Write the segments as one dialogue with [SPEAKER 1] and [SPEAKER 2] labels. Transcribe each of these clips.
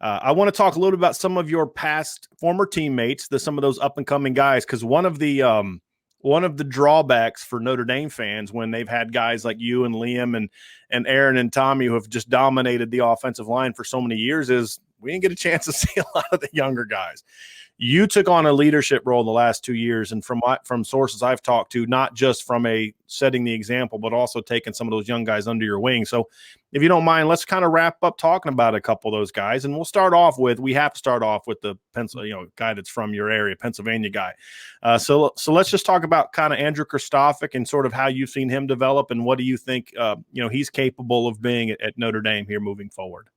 [SPEAKER 1] I want to talk a little bit about some of your past former teammates, some of those up and coming guys, because one of the drawbacks for Notre Dame fans when they've had guys like you and Liam and Aaron and Tommy who have just dominated the offensive line for so many years is we didn't get a chance to see a lot of the younger guys. You took on a leadership role the last 2 years, and from sources I've talked to, not just from a setting the example, but also taking some of those young guys under your wing. So if you don't mind, let's kind of wrap up talking about a couple of those guys, and we have to start off with the guy that's from your area, Pennsylvania guy. So let's just talk about kind of Andrew Kristofic and sort of how you've seen him develop, and what do you think he's capable of being at Notre Dame here moving forward.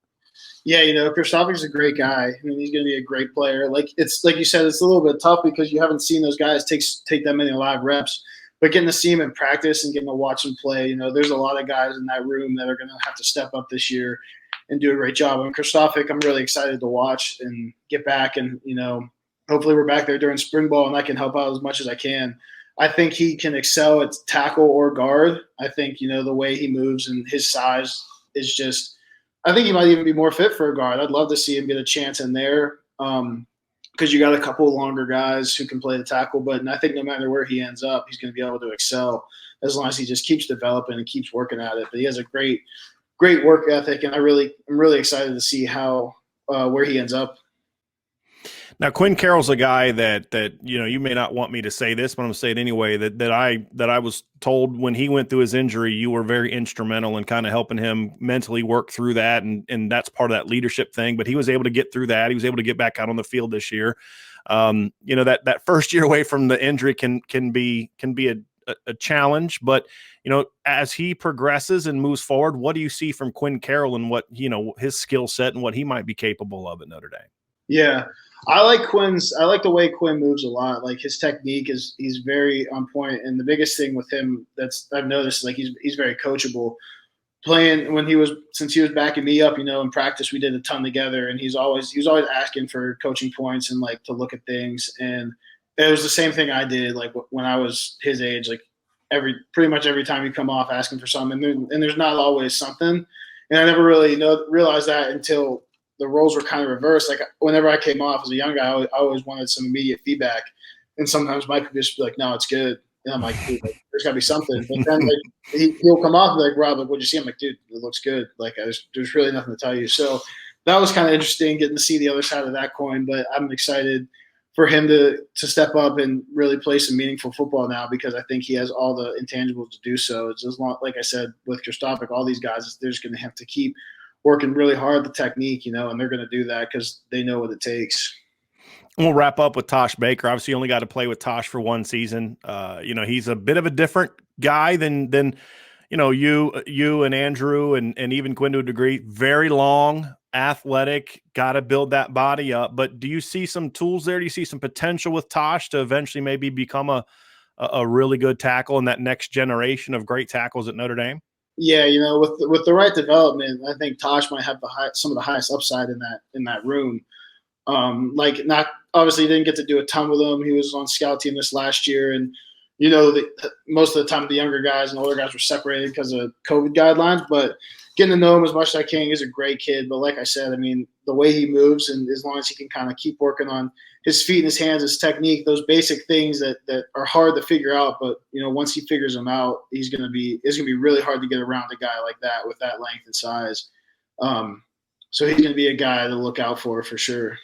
[SPEAKER 2] Yeah, Kristofic is a great guy. I mean, he's going to be a great player. Like you said, it's a little bit tough because you haven't seen those guys take that many live reps. But getting to see him in practice and getting to watch him play, there's a lot of guys in that room that are going to have to step up this year and do a great job. And Kristofic, I'm really excited to watch and get back. And, hopefully we're back there during spring ball and I can help out as much as I can. I think he can excel at tackle or guard. I think, the way he moves and his size is just – I think he might even be more fit for a guard. I'd love to see him get a chance in there because you got a couple of longer guys who can play the tackle. But I think no matter where he ends up, he's going to be able to excel as long as he just keeps developing and keeps working at it. But he has a great work ethic, and I'm really excited to see how where he ends up.
[SPEAKER 1] Now, Quinn Carroll's a guy that you may not want me to say this, but I'm going to say it anyway, that I was told when he went through his injury, you were very instrumental in kind of helping him mentally work through that, and that's part of that leadership thing. But he was able to get through that. He was able to get back out on the field this year. That first year away from the injury can be a challenge, but as he progresses and moves forward, what do you see from Quinn Carroll and what his skill set and what he might be capable of at Notre Dame?
[SPEAKER 2] Yeah. I like the way Quinn moves a lot. Like his technique he's very on point. And the biggest thing with him I've noticed, like he's very coachable. Playing since he was backing me up, in practice we did a ton together, and he was always asking for coaching points and like to look at things. And it was the same thing I did like when I was his age, like pretty much every time you come off asking for something, and there's not always something. And I never really realized that until the roles were kind of reversed. Like whenever I came off as a young guy, I always wanted some immediate feedback. And sometimes Mike would just be like, no, it's good. And I'm like, dude, there's gotta be something. But then he'll come off and be like, Rob, like, what'd you see? I'm like, dude, it looks good. Like there's really nothing to tell you. So that was kind of interesting getting to see the other side of that coin. But I'm excited for him to step up and really play some meaningful football now, because I think he has all the intangibles to do so. It's as long, like I said, with Kristofic, all these guys, they're just going to have to keep working really hard the technique, and they're going to do that because they know what it takes.
[SPEAKER 1] We'll wrap up with Tosh Baker. Obviously, you only got to play with Tosh for one season. He's a bit of a different guy than you and Andrew and even Quinn to a degree. Very long, athletic, got to build that body up. But do you see some tools there? Do you see some potential with Tosh to eventually maybe become a really good tackle in that next generation of great tackles at Notre Dame?
[SPEAKER 2] Yeah, with the right development, I think Tosh might have some of the highest upside in that room. Not obviously didn't get to do a ton with him. He was on scout team this last year, and most of the time the younger guys and older guys were separated because of COVID guidelines. But getting to know him as much as I can, he's a great kid. But like I said, I mean, the way he moves, and as long as he can kind of keep working on his feet and his hands, his technique, those basic things that are hard to figure out. But, once he figures them out, it's going to be really hard to get around a guy like that with that length and size. So he's going to be a guy to look out for sure.